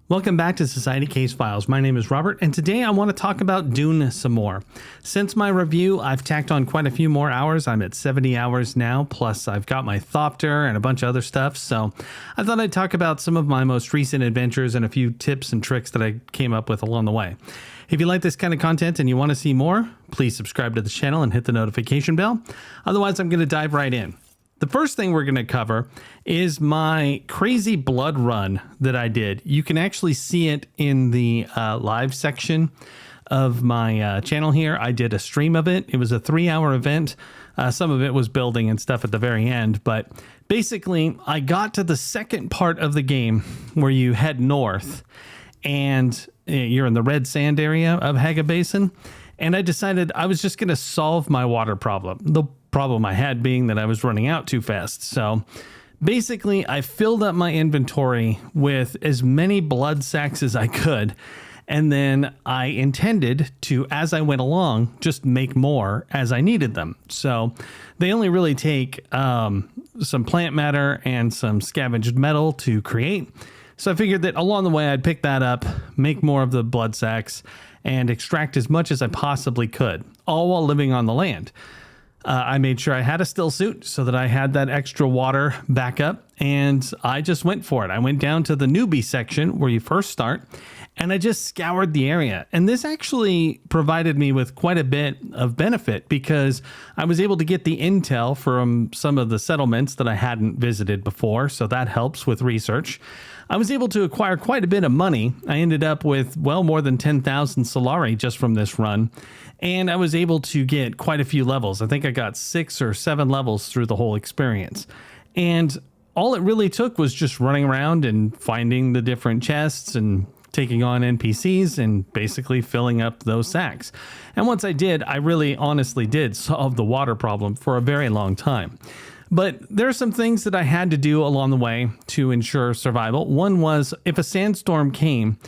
Welcome back to Society Case Files. My name is Robert, and today I want to talk about Dune some more. Since my review, I've tacked on quite a few more hours. I'm at 70 hours now, plus I've got my Thopter and a bunch of other stuff, so I thought I'd talk about some of my most recent adventures and a few tips and tricks that I came up with along the way. If you like this kind of content and you want to see more, please subscribe to the channel and hit the notification bell. Otherwise, I'm going to dive right in. The first thing we're going to cover is my crazy blood run that I did. You can actually see it in the live section of my channel here. I did a stream of it. It was a 3-hour event. Some of it was building and stuff at the very end, but basically I got to the second part of the game where you head north and you're in the red sand area of Haga Basin. And I decided I was just going to solve my water problem. The problem I had being that I was running out too fast. So basically, I filled up my inventory with as many blood sacks as I could. And then I intended to, as I went along, just make more as I needed them. So they only really take some plant matter and some scavenged metal to create. So I figured that along the way, I'd pick that up, make more of the blood sacks, and extract as much as I possibly could, all while living on the land. I made sure I had a still suit so that I had that extra water backup, and I just went for it. I went down to the newbie section where you first start, and I just scoured the area. And this actually provided me with quite a bit of benefit because I was able to get the intel from some of the settlements that I hadn't visited before, so that helps with research. I was able to acquire quite a bit of money. I ended up with well more than 10,000 Solari just from this run. And I was able to get quite a few levels. I think I got 6 or 7 levels through the whole experience. And all it really took was just running around and finding the different chests and taking on NPCs and basically filling up those sacks. And once I did, I really honestly did solve the water problem for a very long time. But there are some things that I had to do along the way to ensure survival. One was if a sandstorm came,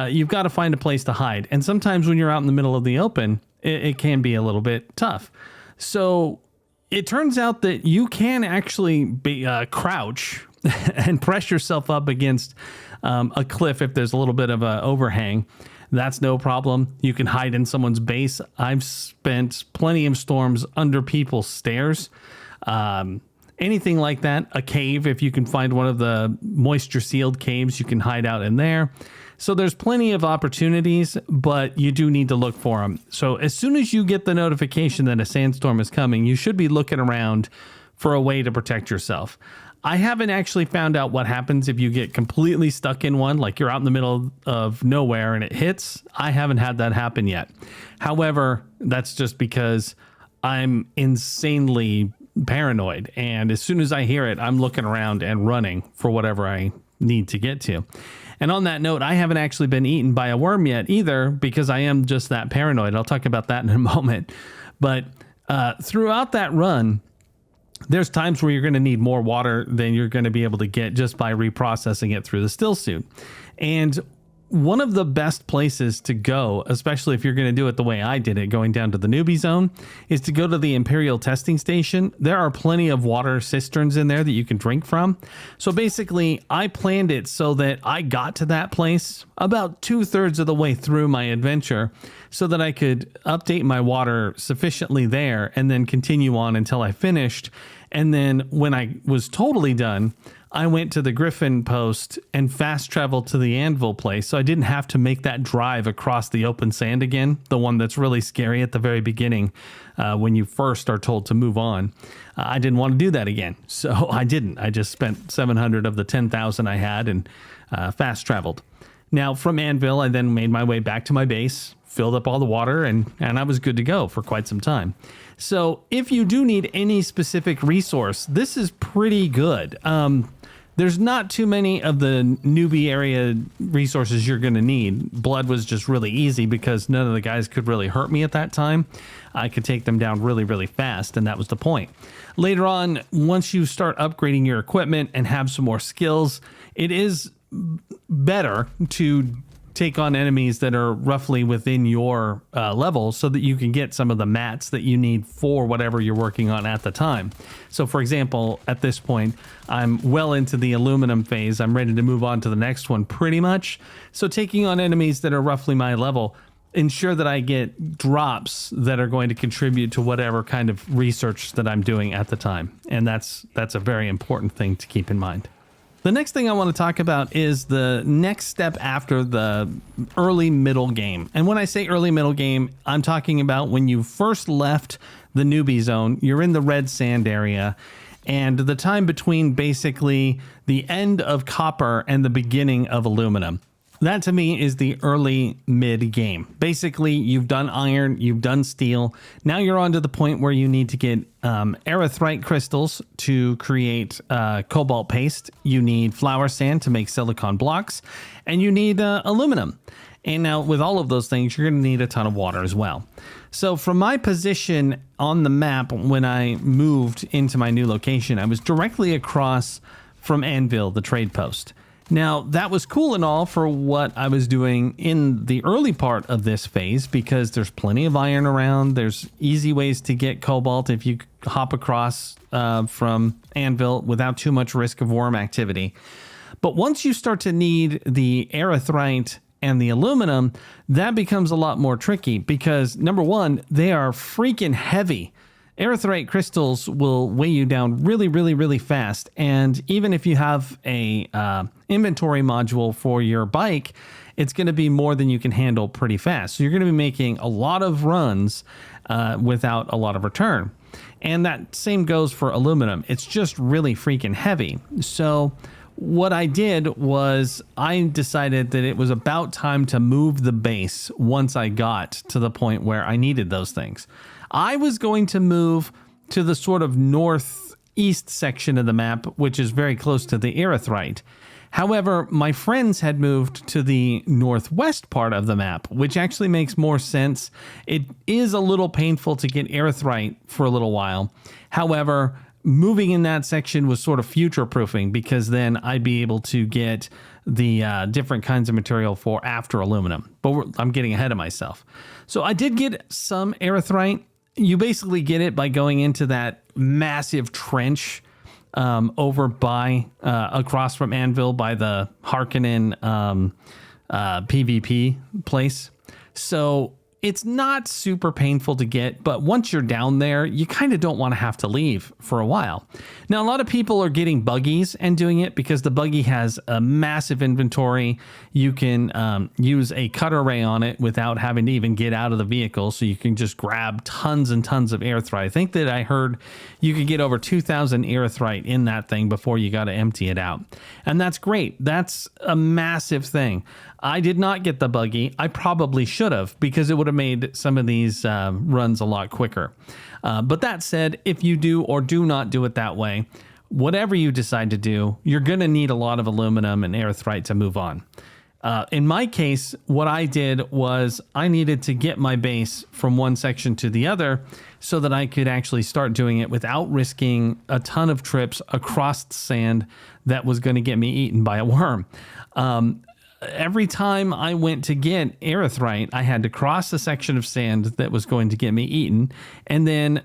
you've got to find a place to hide. And sometimes when you're out in the middle of the open, it can be a little bit tough. So it turns out that you can actually crouch and press yourself up against a cliff if there's a little bit of an overhang. That's no problem. You can hide in someone's base. I've spent plenty of storms under people's stairs. Anything like that, a cave, if you can find one of the moisture sealed caves, you can hide out in there. So there's plenty of opportunities, but you do need to look for them. So as soon as you get the notification that a sandstorm is coming, you should be looking around for a way to protect yourself. I haven't actually found out what happens if you get completely stuck in one, like you're out in the middle of nowhere and it hits. I haven't had that happen yet. However, that's just because I'm insanely paranoid, and as soon as I hear it, I'm looking around and running for whatever I need to get to. And on that note, I haven't actually been eaten by a worm yet either because I am just that paranoid. I'll talk about that in a moment. But throughout that run, there's times where you're going to need more water than you're going to be able to get just by reprocessing it through the still suit. And one of the best places to go, especially if you're going to do it the way I did it, going down to the newbie zone, is to go to the Imperial testing station. There are plenty of water cisterns in there that you can drink from. So basically, I planned it so that I got to that place about 2/3 of the way through my adventure so that I could update my water sufficiently there and then continue on until I finished. And then when I was totally done, I went to the Griffin post and fast traveled to the Anvil place, so I didn't have to make that drive across the open sand again, the one that's really scary at the very beginning when you first are told to move on. I didn't want to do that again, so I didn't. I just spent 700 of the 10,000 I had and fast traveled. Now, from Anvil, I then made my way back to my base, filled up all the water, and I was good to go for quite some time. So if you do need any specific resource, this is pretty good. There's not too many of the newbie area resources you're going to need. Blood was just really easy because none of the guys could really hurt me at that time. I could take them down really, really fast, and that was the point. Later on, once you start upgrading your equipment and have some more skills, it is better to take on enemies that are roughly within your level so that you can get some of the mats that you need for whatever you're working on at the time. So for example, at this point, I'm well into the aluminum phase. I'm ready to move on to the next one pretty much. So taking on enemies that are roughly my level, ensure that I get drops that are going to contribute to whatever kind of research that I'm doing at the time. And that's a very important thing to keep in mind. The next thing I want to talk about is the next step after the early middle game. And when I say early middle game, I'm talking about when you first left the newbie zone, you're in the red sand area, and the time between basically the end of copper and the beginning of aluminum. That to me is the early mid game. Basically, you've done iron, you've done steel. Now you're on to the point where you need to get erythrite crystals to create cobalt paste. You need flour sand to make silicon blocks, and you need aluminum. And now with all of those things, you're going to need a ton of water as well. So from my position on the map, when I moved into my new location, I was directly across from Anvil, the trade post. Now, that was cool and all for what I was doing in the early part of this phase, because there's plenty of iron around. There's easy ways to get cobalt if you hop across from Anvil without too much risk of worm activity. But once you start to need the erythrite and the aluminum, that becomes a lot more tricky because, number one, they are freaking heavy. Erythrite crystals will weigh you down really, really, really fast. And even if you have a inventory module for your bike, it's going to be more than you can handle pretty fast. So you're going to be making a lot of runs without a lot of return. And that same goes for aluminum. It's just really freaking heavy. So what I did was I decided that it was about time to move the base once I got to the point where I needed those things. I was going to move to the sort of northeast section of the map, which is very close to the erythrite. However, my friends had moved to the northwest part of the map, which actually makes more sense. It is a little painful to get erythrite for a little while. However, moving in that section was sort of future-proofing because then I'd be able to get the different kinds of material for after aluminum. But I'm getting ahead of myself. So I did get some erythrite. You basically get it by going into that massive trench over by across from Anvil by the Harkonnen PvP place. So it's not super painful to get, but once you're down there, you kind of don't want to have to leave for a while. Now, a lot of people are getting buggies and doing it because the buggy has a massive inventory. You can use a cutter ray on it without having to even get out of the vehicle, so you can just grab tons and tons of erythrite. I think that I heard you could get over 2,000 erythrite in that thing before you got to empty it out. And that's great. That's a massive thing. I did not get the buggy. I probably should have, because it would have made some of these runs a lot quicker. But that said, if you do or do not do it that way, whatever you decide to do, you're going to need a lot of aluminum and erythrite to move on. In my case, what I did was I needed to get my base from one section to the other so that I could actually start doing it without risking a ton of trips across sand that was going to get me eaten by a worm. Every time I went to get erythrite, I had to cross a section of sand that was going to get me eaten. And then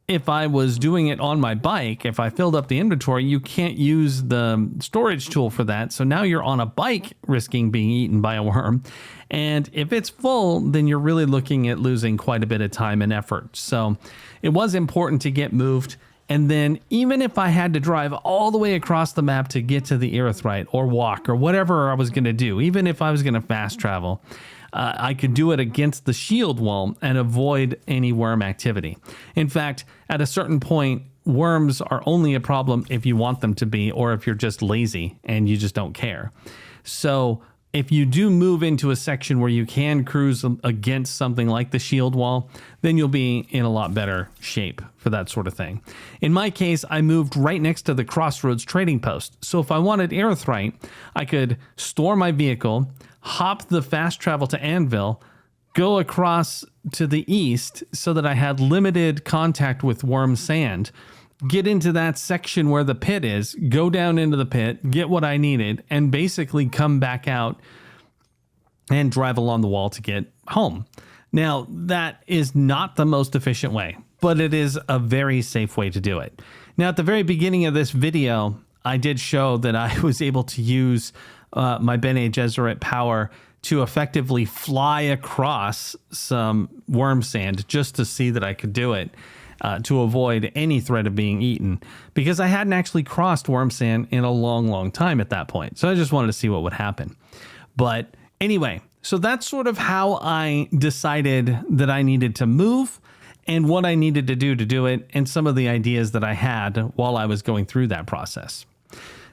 if I was doing it on my bike, if I filled up the inventory, you can't use the storage tool for that. So now you're on a bike risking being eaten by a worm. And if it's full, then you're really looking at losing quite a bit of time and effort. So it was important to get moved. And then even if I had to drive all the way across the map to get to the erythrite or walk or whatever I was going to do, even if I was going to fast travel, I could do it against the shield wall and avoid any worm activity. In fact, at a certain point, worms are only a problem if you want them to be, or if you're just lazy and you just don't care. So if you do move into a section where you can cruise against something like the shield wall, then you'll be in a lot better shape for that sort of thing. In my case, I moved right next to the Crossroads trading post. So if I wanted erythrite, I could store my vehicle, hop the fast travel to Anvil, go across to the east so that I had limited contact with worm sand, get into that section where the pit is, go down into the pit, get what I needed, and basically come back out and drive along the wall to get home. Now, that is not the most efficient way, but it is a very safe way to do it. Now, at the very beginning of this video, I did show that I was able to use my Bene Gesserit power to effectively fly across some worm sand just to see that I could do it, to avoid any threat of being eaten, because I hadn't actually crossed worm sand in a long, long time at that point. So I just wanted to see what would happen. But anyway, so that's sort of how I decided that I needed to move and what I needed to do it, and some of the ideas that I had while I was going through that process.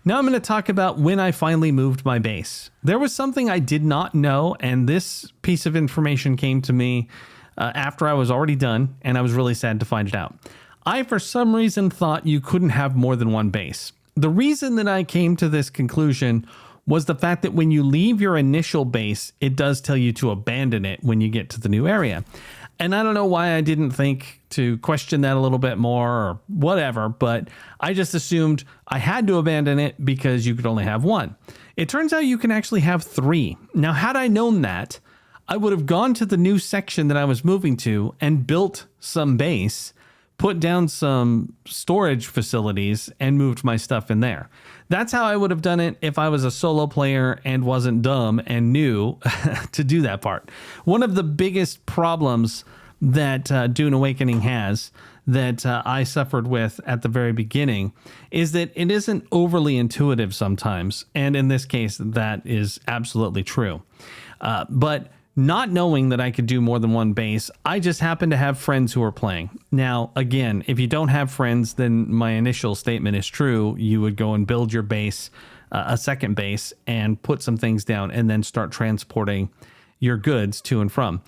Now I'm going to talk about when I finally moved my base. There was something I did not know, and this piece of information came to me after I was already done, and I was really sad to find it out. I, for some reason, thought you couldn't have more than one base. The reason that I came to this conclusion was the fact that when you leave your initial base, it does tell you to abandon it when you get to the new area. And I don't know why I didn't think to question that a little bit more or whatever, but I just assumed I had to abandon it because you could only have one. It turns out you can actually have 3. Now, had I known that, I would have gone to the new section that I was moving to and built some base, put down some storage facilities, and moved my stuff in there. That's how I would have done it if I was a solo player and wasn't dumb and knew to do that part. One of the biggest problems that Dune Awakening has, that I suffered with at the very beginning, is that it isn't overly intuitive sometimes. And in this case, that is absolutely true. But not knowing that I could do more than one base, I just happened to have friends who were playing. Now, again, if you don't have friends, then my initial statement is true. You would go and build your base, a second base, and put some things down and then start transporting your goods to and from.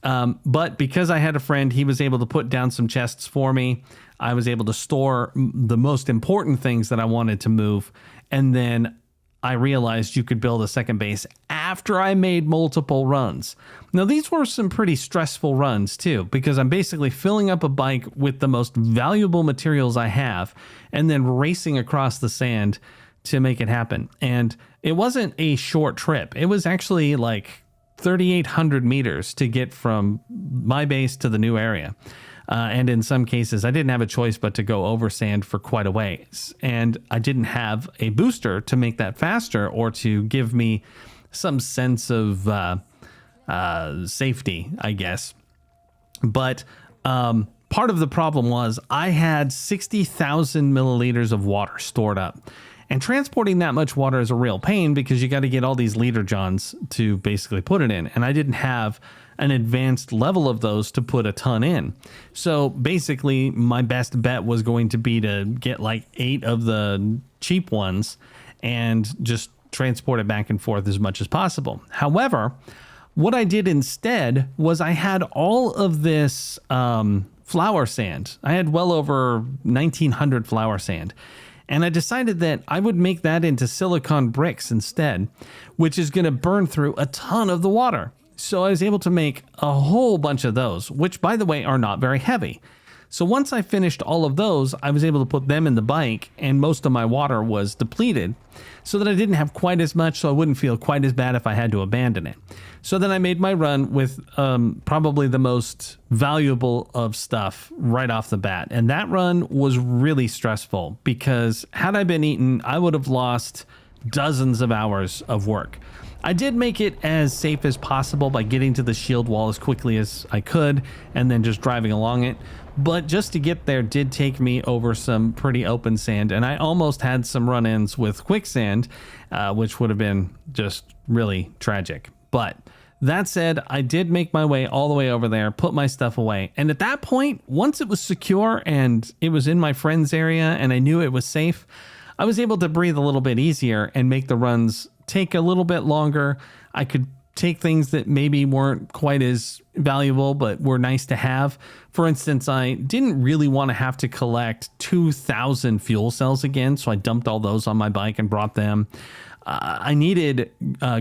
But because I had a friend, he was able to put down some chests for me. I was able to store the most important things that I wanted to move. And then I realized you could build a second base after I made multiple runs. Now, these were some pretty stressful runs too, because I'm basically filling up a bike with the most valuable materials I have and then racing across the sand to make it happen. And it wasn't a short trip. It was actually like 3,800 meters to get from my base to the new area. And in some cases, I didn't have a choice but to go over sand for quite a ways. And I didn't have a booster to make that faster or to give me some sense of safety, I guess. But part of the problem was I had 60,000 milliliters of water stored up. And transporting that much water is a real pain because you got to get all these liter johns to basically put it in. And I didn't have an advanced level of those to put a ton in. So basically my best bet was going to be to get like 8 of the cheap ones and just transport it back and forth as much as possible. However, what I did instead was I had all of this flour sand. I had well over 1,900 flour sand. And I decided that I would make that into silicon bricks instead, which is going to burn through a ton of the water. So I was able to make a whole bunch of those, which, by the way, are not very heavy. So once I finished all of those, I was able to put them in the bike, and most of my water was depleted so that I didn't have quite as much, so I wouldn't feel quite as bad if I had to abandon it. So then I made my run with probably the most valuable of stuff right off the bat. And that run was really stressful because had I been eaten, I would have lost dozens of hours of work. I did make it as safe as possible by getting to the shield wall as quickly as I could and then just driving along it. But just to get there did take me over some pretty open sand, and I almost had some run-ins with quicksand, which would have been just really tragic. But that said, I did make my way all the way over there, put my stuff away. And at that point, once it was secure and it was in my friend's area and I knew it was safe, I was able to breathe a little bit easier and make the runs take a little bit longer. I could take things that maybe weren't quite as valuable but were nice to have. For instance, I didn't really want to have to collect 2,000 fuel cells again, so I dumped all those on my bike and brought them. I needed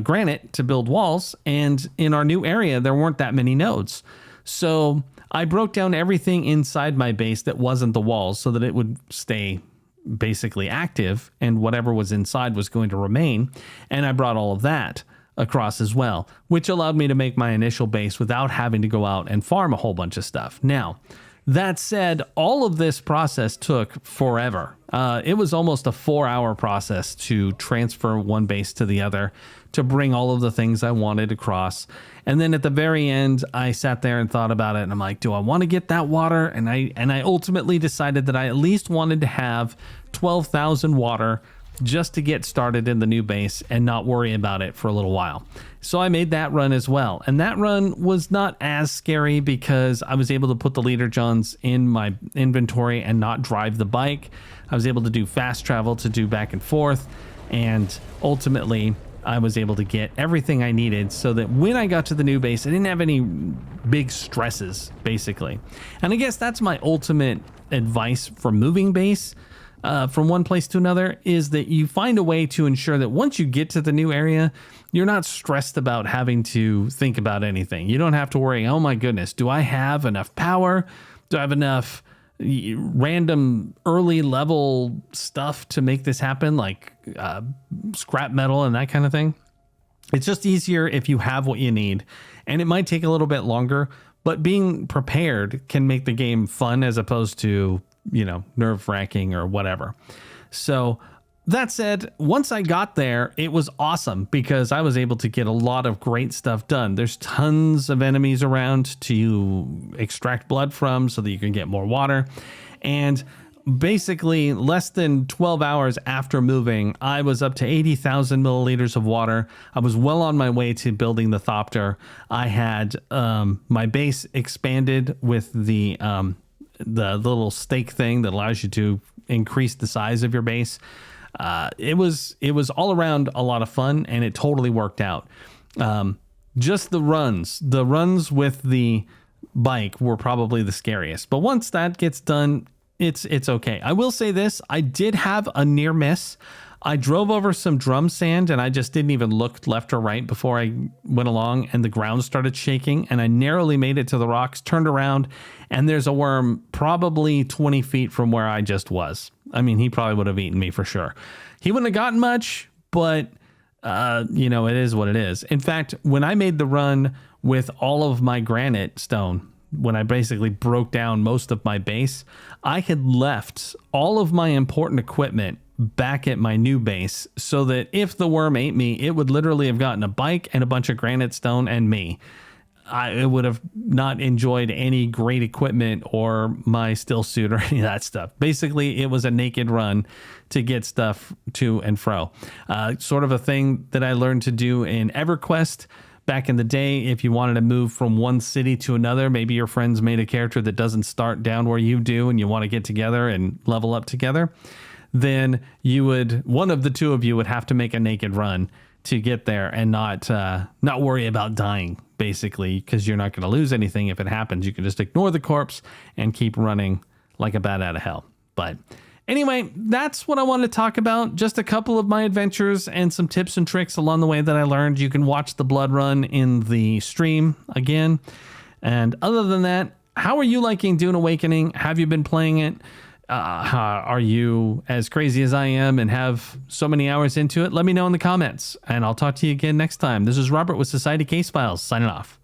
granite to build walls, and in our new area, there weren't that many nodes. So I broke down everything inside my base that wasn't the walls so that it would stay basically active, and whatever was inside was going to remain. And I brought all of that. across as well, which allowed me to make my initial base without having to go out and farm a whole bunch of stuff. Now, that said, all of this process took forever. It was almost a 4-hour process to transfer one base to the other, to bring all of the things I wanted across. And then at the very end, I sat there and thought about it, and I'm like, do I want to get that water? And I ultimately decided that I at least wanted to have 12,000 water just to get started in the new base and not worry about it for a little while. So I made that run as well. And that run was not as scary because I was able to put the leader johns in my inventory and not drive the bike. I was able to do fast travel to do back and forth. And ultimately, I was able to get everything I needed so that when I got to the new base, I didn't have any big stresses, basically. And I guess that's my ultimate advice for moving base from one place to another, is that you find a way to ensure that once you get to the new area, you're not stressed about having to think about anything. You don't have to worry, oh my goodness, do I have enough power? Do I have enough random early level stuff to make this happen, like scrap metal and that kind of thing? It's just easier if you have what you need, and it might take a little bit longer, but being prepared can make the game fun as opposed to, nerve-wracking or whatever. So that said, once I got there, it was awesome because I was able to get a lot of great stuff done. There's tons of enemies around to extract blood from so that you can get more water. And basically less than 12 hours after moving, I was up to 80,000 milliliters of water. I was well on my way to building the Thopter. I had my base expanded with the little stake thing that allows you to increase the size of your base. It was all around a lot of fun, and it totally worked out. Just the runs with the bike were probably the scariest, but once that gets done, it's okay. I will say this, I did have a near miss. I drove over some drum sand and I just didn't even look left or right before I went along, and the ground started shaking and I narrowly made it to the rocks, turned around, and there's a worm probably 20 feet from where I just was. I mean, he probably would have eaten me for sure. He wouldn't have gotten much, but it is what it is. In fact, when I made the run with all of my granite stone, when I basically broke down most of my base, I had left all of my important equipment back at my new base so that if the worm ate me, it would literally have gotten a bike and a bunch of granite stone and me. I would have not enjoyed any great equipment or my still suit or any of that stuff. Basically, it was a naked run to get stuff to and fro. Sort of a thing that I learned to do in EverQuest back in the day. If you wanted to move from one city to another, maybe your friends made a character that doesn't start down where you do and you want to get together and level up together, then one of the two of you would have to make a naked run to get there and not worry about dying, basically, because you're not going to lose anything if it happens. You can just ignore the corpse and keep running like a bat out of hell. But anyway, that's what I wanted to talk about. Just a couple of my adventures and some tips and tricks along the way that I learned. You can watch the blood run in the stream again. And other than that, how are you liking Dune Awakening? Have you been playing it? Are you as crazy as I am and have so many hours into it? Let me know in the comments, and I'll talk to you again next time. This is Robert with Society Case Files, signing off.